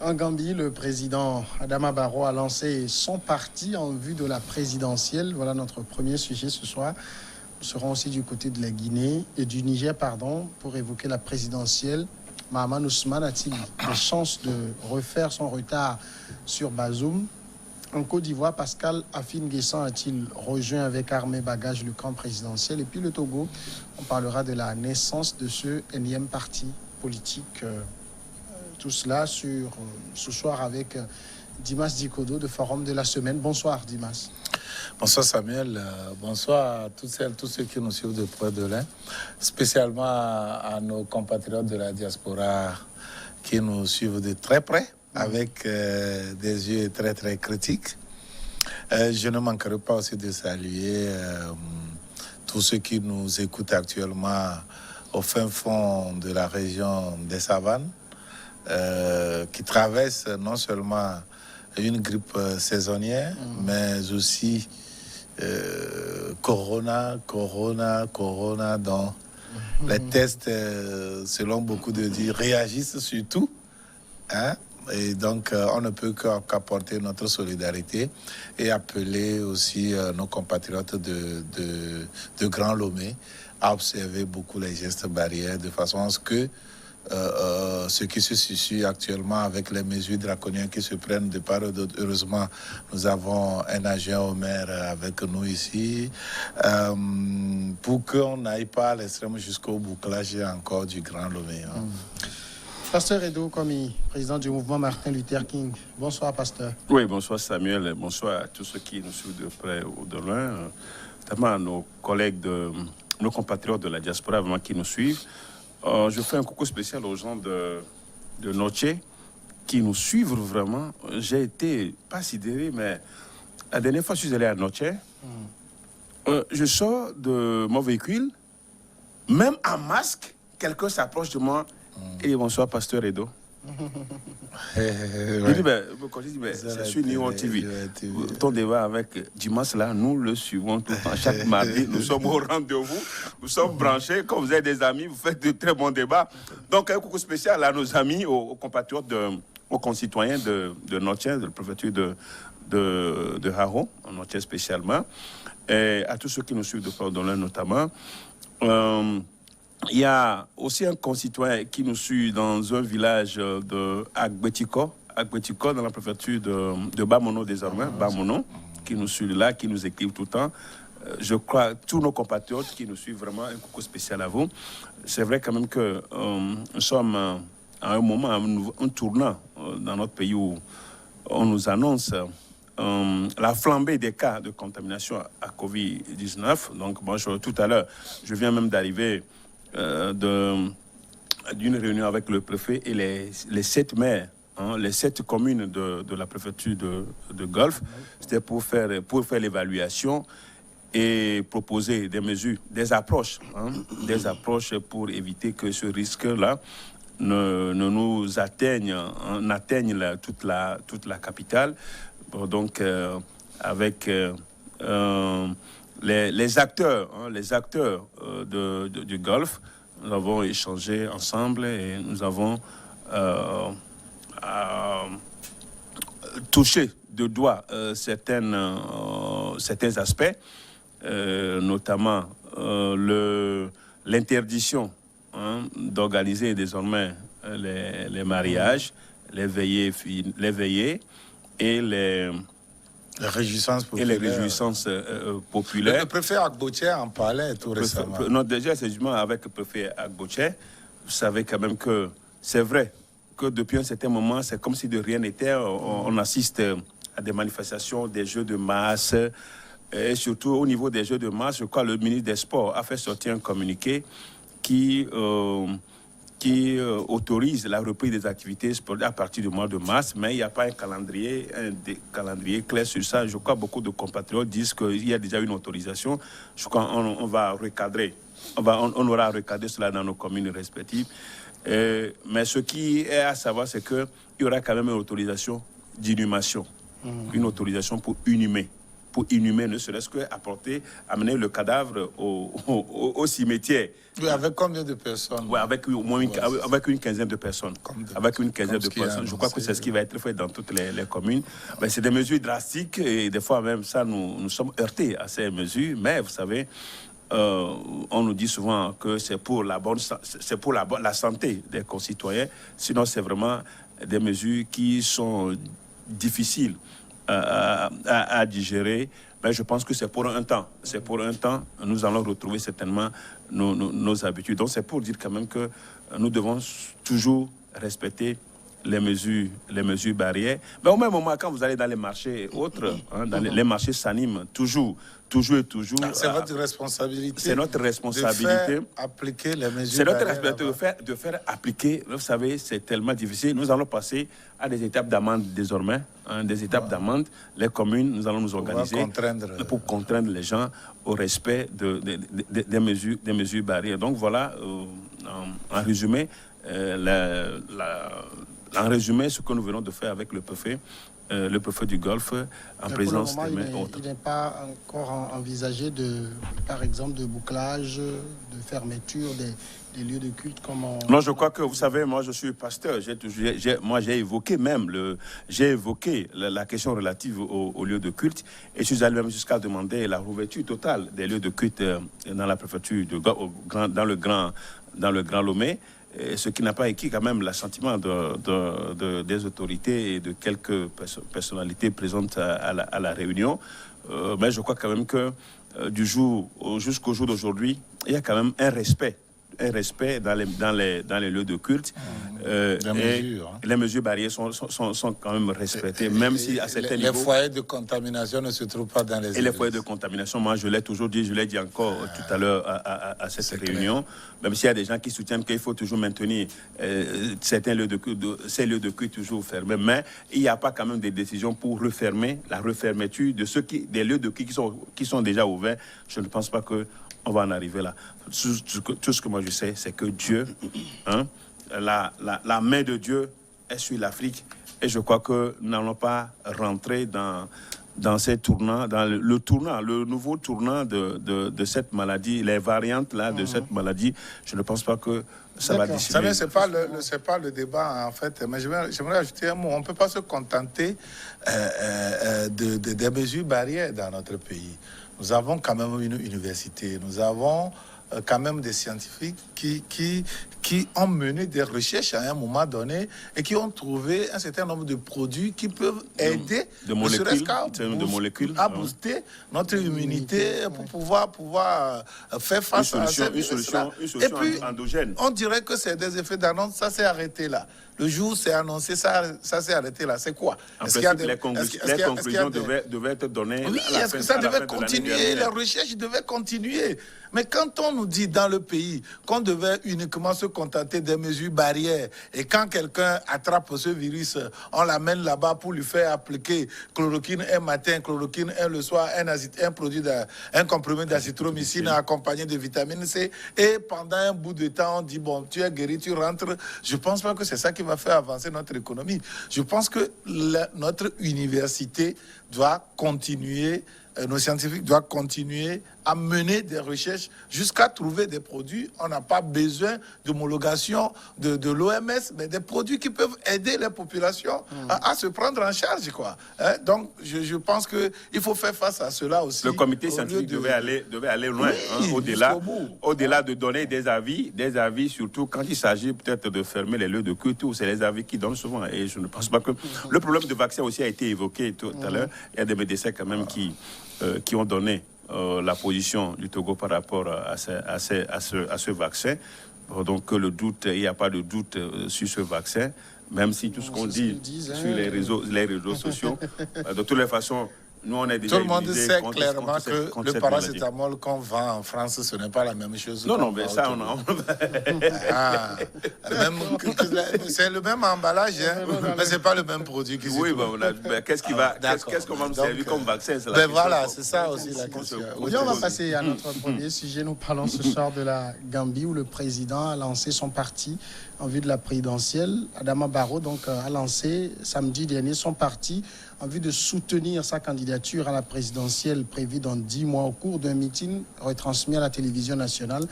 En Gambie, le président Adama Barrow a lancé son parti en vue de la présidentielle. Voilà notre premier sujet ce soir. Nous serons aussi du côté de la Guinée et du Niger, pour évoquer la présidentielle. Mahaman Ousmane a-t-il des chances de refaire son retard sur Bazoum? En Côte d'Ivoire, Pascal Afine-Guessan a-t-il rejoint avec armée bagage le camp présidentiel? Et puis le Togo, on parlera de la naissance de ce énième parti politique. Tout cela ce soir avec Dimas Dikodo de Forum de la Semaine. Bonsoir Dimas. Bonsoir Samuel, bonsoir à toutes celles, tous ceux qui nous suivent de près de loin, spécialement à nos compatriotes de la diaspora qui nous suivent de très près, avec des yeux très très critiques. Je ne manquerai pas aussi de saluer tous ceux qui nous écoutent actuellement au fin fond de la région des Savanes, qui traversent non seulement une grippe saisonnière, mais aussi Corona, dont les tests, selon beaucoup de dire, réagissent surtout. Hein? Et donc, on ne peut qu'apporter notre solidarité et appeler aussi nos compatriotes de Grand Lomé à observer beaucoup les gestes barrières de façon à ce que ce qui se situe actuellement avec les mesures draconiennes qui se prennent de part et d'autre. Heureusement, nous avons un agent au maire avec nous ici pour qu'on n'aille pas à l'extrême jusqu'au bouclage encore du Grand Lomé. Hein. Pasteur Edo Komi, président du mouvement Martin Luther King. Bonsoir, pasteur. Oui, bonsoir Samuel, bonsoir à tous ceux qui nous suivent de près ou de loin, notamment à nos collègues, nos compatriotes de la diaspora vraiment qui nous suivent. Je fais un coucou spécial aux gens de Noche qui nous suivent vraiment. J'ai été pas sidéré, mais la dernière fois, je suis allé à Noche. Je sors de mon véhicule, même en masque, quelqu'un s'approche de moi et bonsoir, pasteur Edo. Je dis, quand je dis, c'est sur Nyon TV. Ton débat avec Dimas, là, nous le suivons tout le temps. Chaque mardi, nous sommes au rendez-vous. Nous sommes branchés. Quand vous avez des amis, vous faites de très bons débats. Donc, un coucou spécial à nos amis, aux compatriotes, aux concitoyens de Noche, de la préfecture de Haro, en Noche spécialement, et à tous ceux qui nous suivent de Port-Dolin notamment. Il y a aussi un concitoyen qui nous suit dans un village de Agbetiko, dans la préfecture de Bamono désormais, Bamono, qui nous suit là, qui nous écrivent tout le temps. Je crois tous nos compatriotes qui nous suivent, vraiment un coucou spécial à vous. C'est vrai quand même que nous sommes à un moment, un tournant dans notre pays où on nous annonce la flambée des cas de contamination à Covid-19. Donc, moi, tout à l'heure, je viens même d'arriver d'une réunion avec le préfet et les 7 maires, les 7 communes de la préfecture de Golfe. C'était pour faire l'évaluation et proposer des mesures, des approches pour éviter que ce risque-là ne nous atteigne toute la capitale. Bon, donc, avec les acteurs du Golfe, nous avons échangé ensemble et nous avons touché de doigt certains aspects, notamment l'interdiction d'organiser désormais les mariages, les veillées et les réjouissances populaires. Le préfet Agboche en parlait tout récemment. Non, déjà, c'est justement avec le préfet Agboche. Vous savez quand même que c'est vrai que depuis un certain moment, c'est comme si de rien n'était. On assiste à des manifestations, des jeux de masse. Et surtout au niveau des jeux de masse, je crois que le ministre des Sports a fait sortir un communiqué qui autorise la reprise des activités sportives à partir du mois de mars, mais il n'y a pas un calendrier clair sur ça. Je crois que beaucoup de compatriotes disent qu'il y a déjà une autorisation. Je crois qu'on va recadrer. On aura recadré cela dans nos communes respectives. Mais ce qui est à savoir, c'est qu'il y aura quand même une autorisation d'inhumation. Une autorisation pour inhumer. pour inhumer, ne serait-ce qu'apporter, amener le cadavre au cimetière. Oui, avec combien de personnes? Oui, avec au moins avec une quinzaine de personnes. Avec une quinzaine de personnes. Je crois que c'est ce qui va être fait dans toutes les communes. Mais c'est des mesures drastiques et des fois même ça, nous sommes heurtés à ces mesures. Mais vous savez, on nous dit souvent que c'est pour la santé des concitoyens. Sinon, c'est vraiment des mesures qui sont difficiles à digérer. Mais je pense que c'est pour un temps. C'est pour un temps. Nous allons retrouver certainement nos habitudes. Donc, c'est pour dire quand même que nous devons toujours respecter les mesures barrières. Mais au même moment, quand vous allez dans les marchés et autres, les marchés s'animent toujours. C'est votre responsabilité. C'est notre responsabilité. De faire appliquer les mesures. C'est notre responsabilité de faire appliquer. Vous savez, c'est tellement difficile. Nous allons passer à des étapes d'amende désormais. Des étapes d'amende. Les communes, nous allons nous organiser pour contraindre les gens au respect des mesures barrières. Donc voilà, en résumé, en résumé, ce que nous venons de faire avec le préfet du Golfe, en présence des mains autres. Il n'est pas encore envisagé, par exemple, de bouclage, de fermeture des lieux de culte comme Non, je crois que, vous savez, moi, je suis pasteur. J'ai évoqué la question relative aux lieux de culte et je suis allé même jusqu'à demander la rouverture totale des lieux de culte dans la préfecture, dans le Grand Lomé. Ce qui n'a pas acquis quand même l'assentiment des autorités et de quelques personnalités présentes à la réunion. Mais je crois quand même que jusqu'au jour d'aujourd'hui, il y a quand même un respect dans les lieux de culte. Les mesures barrières sont quand même respectées, même si à certains niveaux... Les foyers de contamination ne se trouvent pas dans les églises. Et les foyers de contamination, moi je l'ai toujours dit, je l'ai dit encore tout à l'heure à cette réunion, même s'il y a des gens qui soutiennent qu'il faut toujours maintenir ces lieux de culte toujours fermés, mais il n'y a pas quand même des décisions pour refermer la refermeture des lieux de culte qui sont déjà ouverts. Je ne pense pas que on va en arriver là. Tout ce que moi je sais, c'est que Dieu, la main de Dieu est sur l'Afrique. Et je crois que nous n'allons pas rentrer dans ces tournants, dans le nouveau tournant de cette maladie, les variantes là de cette maladie. Je ne pense pas que ça va dissimuler. C'est pas le débat en fait, mais j'aimerais ajouter un mot. On ne peut pas se contenter des mesures barrières dans notre pays. Nous avons quand même une université, nous avons quand même des scientifiques qui ont mené des recherches à un moment donné et qui ont trouvé un certain nombre de produits qui peuvent aider à booster notre immunité pour pouvoir faire face à cette solution endogène. On dirait que c'est des effets d'annonce, ça s'est arrêté là. Le jour c'est annoncé, ça s'est arrêté là. C'est quoi? En principe, les conclusions devaient être données. Oui, est-ce que ça devait continuer? Les recherches devaient continuer. Mais quand on nous dit dans le pays qu'on devait uniquement se contenter des mesures barrières et quand quelqu'un attrape ce virus, on l'amène là-bas pour lui faire appliquer chloroquine un matin, chloroquine un le soir, un comprimé d'azithromycine accompagné de vitamine C et pendant un bout de temps on dit bon, tu es guéri, tu rentres. Je pense pas que c'est ça qui va faire avancer notre économie. Je pense que notre université doit continuer, nos scientifiques doivent continuer à mener des recherches jusqu'à trouver des produits. On n'a pas besoin d'homologation de l'OMS, mais des produits qui peuvent aider les populations à se prendre en charge, quoi. Donc, je pense qu'il faut faire face à cela aussi. Le comité scientifique devait aller loin, au-delà de donner des avis, surtout quand il s'agit peut-être de fermer les lieux de culte, c'est les avis qui donnent souvent. Et je ne pense pas que... Le problème de vaccin aussi a été évoqué tout à l'heure. Il y a des médecins quand même qui ont donné la position du Togo par rapport à ce vaccin. Donc il n'y a pas de doute sur ce vaccin, même si tout ce qu'on dit sur les réseaux sociaux, de toutes les façons, nous on est déjà... Tout le monde sait clairement que le paracétamol qu'on vend en France, ce n'est pas la même chose. Non, mais ça, on a... c'est le même emballage, mais ce n'est pas le même produit qui se trouve. Oui, qu'est-ce qu'on va nous servir comme vaccin? Voilà, c'est ça aussi la question. On va passer à notre premier sujet. Nous parlons ce soir de la Gambie, où le président a lancé son parti en vue de la présidentielle. Adama Barrow donc, a lancé samedi dernier son parti en vue de soutenir sa candidature candidature à la présidentielle prévue dans 10 mois au cours d'un meeting retransmis à la télévision nationale.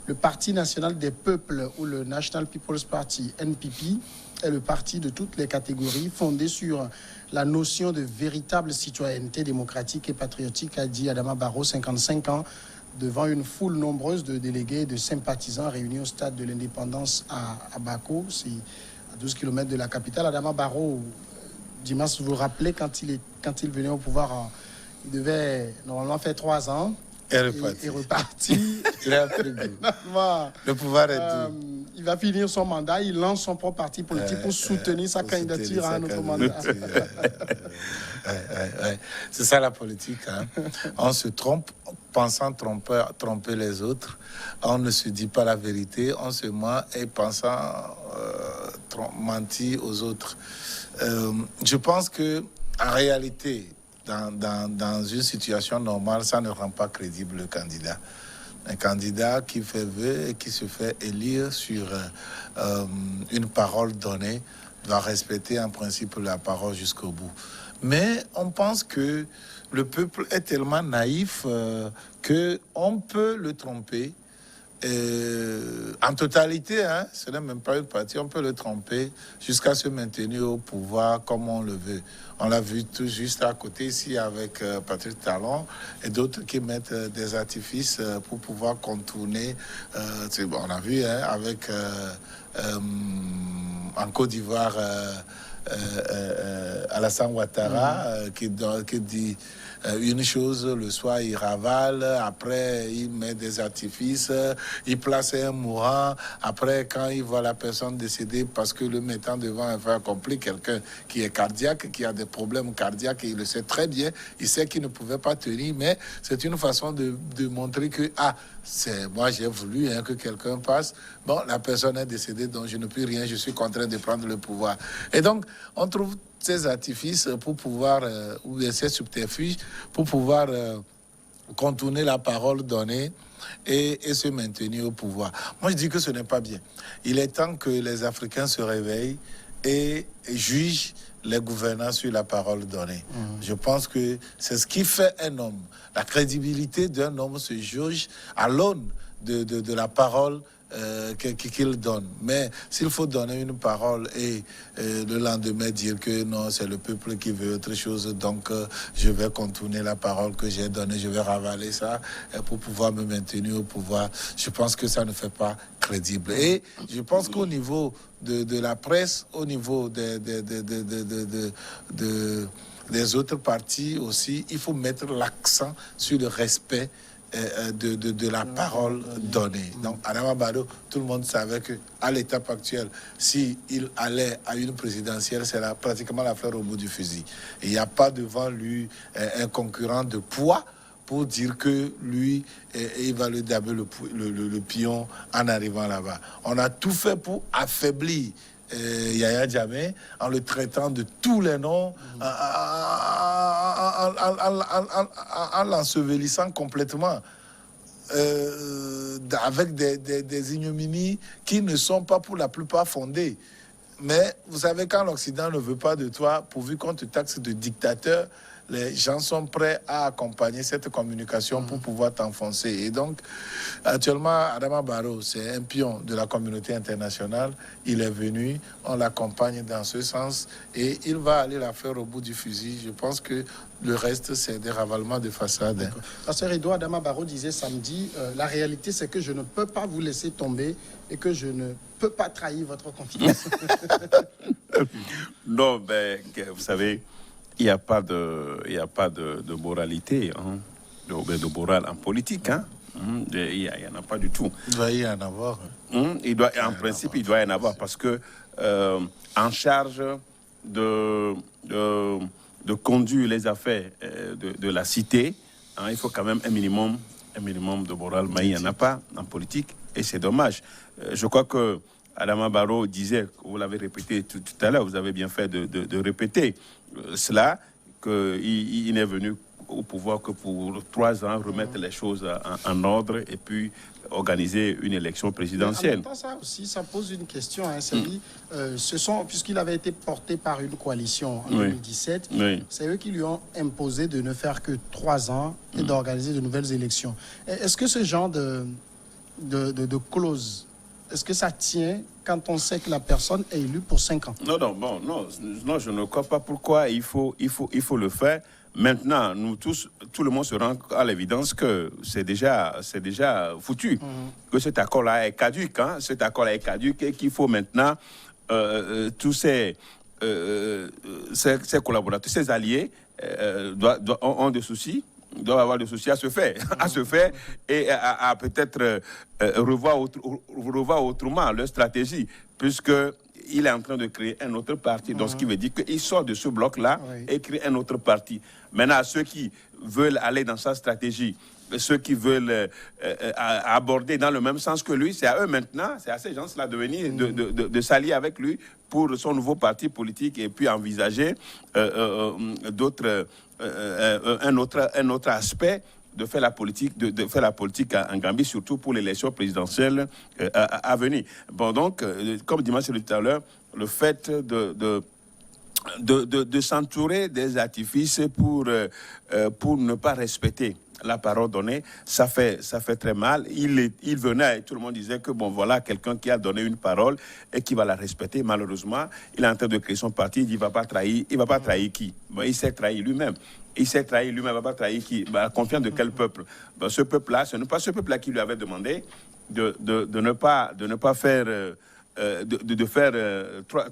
Le Parti national des peuples, ou le National People's Party, NPP, est le parti de toutes les catégories, fondé sur la notion de véritable citoyenneté démocratique et patriotique, a dit Adama Barrow, 55 ans, devant une foule nombreuse de délégués et de sympathisants réunis au stade de l'Indépendance à Bako, c'est à 12 km de la capitale. Adama Barrow, Dimas, vous vous rappelez, quand il venait au pouvoir, il devait normalement faire 3 ans. Et reparti. Il a pris le pouvoir est doux. Il va finir son mandat, il lance son propre parti politique pour soutenir sa candidature à un autre mandat. C'est ça la politique. Hein. On se trompe pensant tromper les autres. On ne se dit pas la vérité. On se ment et pensant mentir aux autres. Je pense que en réalité, dans une situation normale, ça ne rend pas crédible le candidat. Un candidat qui fait vœu et qui se fait élire sur une parole donnée doit respecter en principe la parole jusqu'au bout. Mais on pense que le peuple est tellement naïf qu'on peut le tromper. En totalité, hein, ce n'est même pas une partie, on peut le tromper jusqu'à se maintenir au pouvoir comme on le veut. On l'a vu tout juste à côté ici avec Patrick Talon et d'autres qui mettent des artifices pour pouvoir contourner. On a vu hein, avec en Côte d'Ivoire Alassane Ouattara qui dit une chose, le soir il ravale, après il met des artifices, il place un mourant, après quand il voit la personne décédée parce que le mettant devant un fait accompli, quelqu'un qui est cardiaque, qui a des problèmes cardiaques, et il le sait très bien, il sait qu'il ne pouvait pas tenir, mais c'est une façon de montrer que moi j'ai voulu que quelqu'un passe, bon la personne est décédée donc je ne peux rien, je suis contraint de prendre le pouvoir. Et donc on trouve ces artifices pour pouvoir, ou ces subterfuges, pour pouvoir contourner la parole donnée et se maintenir au pouvoir. Moi, je dis que ce n'est pas bien. Il est temps que les Africains se réveillent et jugent les gouvernants sur la parole donnée. Je pense que c'est ce qui fait un homme. La crédibilité d'un homme se juge à l'aune de la parole qu'il donne. Mais s'il faut donner une parole et le lendemain dire que non, c'est le peuple qui veut autre chose, donc je vais contourner la parole que j'ai donnée, je vais ravaler ça pour pouvoir me maintenir au pouvoir, je pense que ça ne fait pas crédible. Et je pense qu'au niveau de la presse, au niveau des autres partis aussi, il faut mettre l'accent sur le respect de la parole donnée. Donc, Adama Barrow, tout le monde savait qu'à l'étape actuelle, s'il allait à une présidentielle, c'est pratiquement la fleur au bout du fusil. Il n'y a pas devant lui un concurrent de poids pour dire que lui, il va lui daber le pion en arrivant là-bas. On a tout fait pour affaiblir Yaya Jammeh en le traitant de tous les noms, en l'ensevelissant complètement avec des ignominies qui ne sont pas pour la plupart fondées. Mais vous savez, quand l'Occident ne veut pas de toi, pourvu qu'on te taxe de dictateur, les gens sont prêts à accompagner cette communication pour pouvoir t'enfoncer. Et donc, actuellement, Adama Barrow, c'est un pion de la communauté internationale. Il est venu, on l'accompagne dans ce sens et il va aller la faire au bout du fusil. Je pense que le reste, c'est des ravalements de façade. Pasteur Edouard, Adama Barrow disait samedi, la réalité, c'est que je ne peux pas vous laisser tomber et que je ne peux pas trahir votre confiance. Non, ben, vous savez, il n'y a pas de moralité, hein, de morale en politique. Hein. Il n'y en a pas du tout. Il doit y en avoir. En principe, il doit y en avoir parce que en charge de conduire les affaires de la cité, hein, il faut quand même un minimum de morale, mais il n'y en a pas en politique et c'est dommage. Je crois que Adama Barrow disait, vous l'avez répété tout à l'heure, vous avez bien fait de répéter cela, qu'il n'est venu au pouvoir que pour 3 ans, remettre les choses en ordre et puis organiser une élection présidentielle. En même temps, ça aussi, ça pose une question. Puisqu'il avait été porté par une coalition en 2017, c'est eux qui lui ont imposé de ne faire que 3 ans et d'organiser de nouvelles élections. Est-ce que ce genre de clause, est-ce que ça tient quand on sait que la personne est élue pour 5 ans? Non, je ne crois pas pourquoi il faut le faire. Maintenant, nous tous, tout le monde se rend à l'évidence que c'est déjà foutu, que cet accord-là est caduque, cet accord-là est caduque et qu'il faut maintenant tous ces collaborateurs, ces alliés ont des soucis. Doivent avoir des soucis à se faire, et à peut-être revoir autrement leur stratégie, puisqu'il est en train de créer un autre parti. Donc, ce qui veut dire qu'il sort de ce bloc-là et crée un autre parti. Maintenant, ceux qui veulent aller dans sa stratégie, ceux qui veulent aborder dans le même sens que lui, c'est à eux maintenant, c'est à ces gens-là de venir, de s'allier avec lui pour son nouveau parti politique et puis envisager un autre aspect de faire la politique, en Gambie, surtout pour l'élection présidentielle à venir. Bon, donc, comme Dimas l'a dit tout à l'heure, le fait de s'entourer des artifices pour ne pas respecter la parole donnée, ça fait très mal. Il venait et tout le monde disait que bon, voilà quelqu'un qui a donné une parole et qui va la respecter. Malheureusement, il est en train de créer son parti, il va pas trahir qui? Bon, il s'est trahi lui-même. Il va pas trahir qui? Confiant de quel peuple? Ce peuple-là, ce n'est pas ce peuple-là qui lui avait demandé de ne pas faire de faire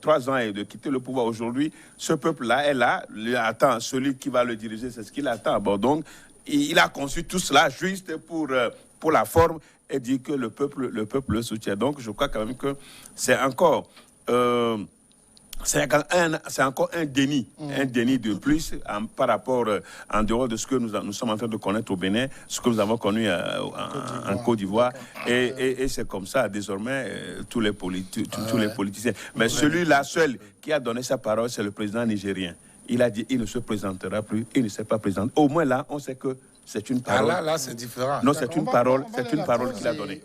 3 ans et de quitter le pouvoir. Aujourd'hui, ce peuple-là est là, il attend celui qui va le diriger, c'est ce qu'il attend. Bon, donc, il a conçu tout cela juste pour la forme et dit que le peuple le soutient. Donc, je crois quand même que c'est encore un déni, de plus par rapport, en dehors de ce que nous sommes en train de connaître au Bénin, ce que nous avons connu en Côte d'Ivoire. Et c'est comme ça, désormais, tous les politiciens. Mais celui-là seul qui a donné sa parole, c'est le président nigérien. Il a dit qu'il ne se présentera plus, il ne s'est pas présenté. Au moins là, on sait que c'est une parole. Là, c'est différent. Non, c'est une parole qu'il a donnée.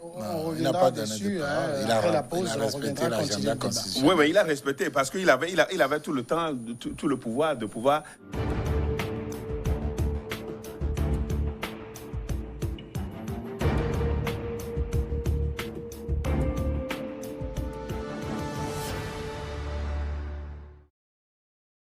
Il n'a pas donné de parole. Il a respecté l'agenda constitutionnel. Oui, mais il a respecté parce qu'il avait tout le temps, tout le pouvoir de pouvoir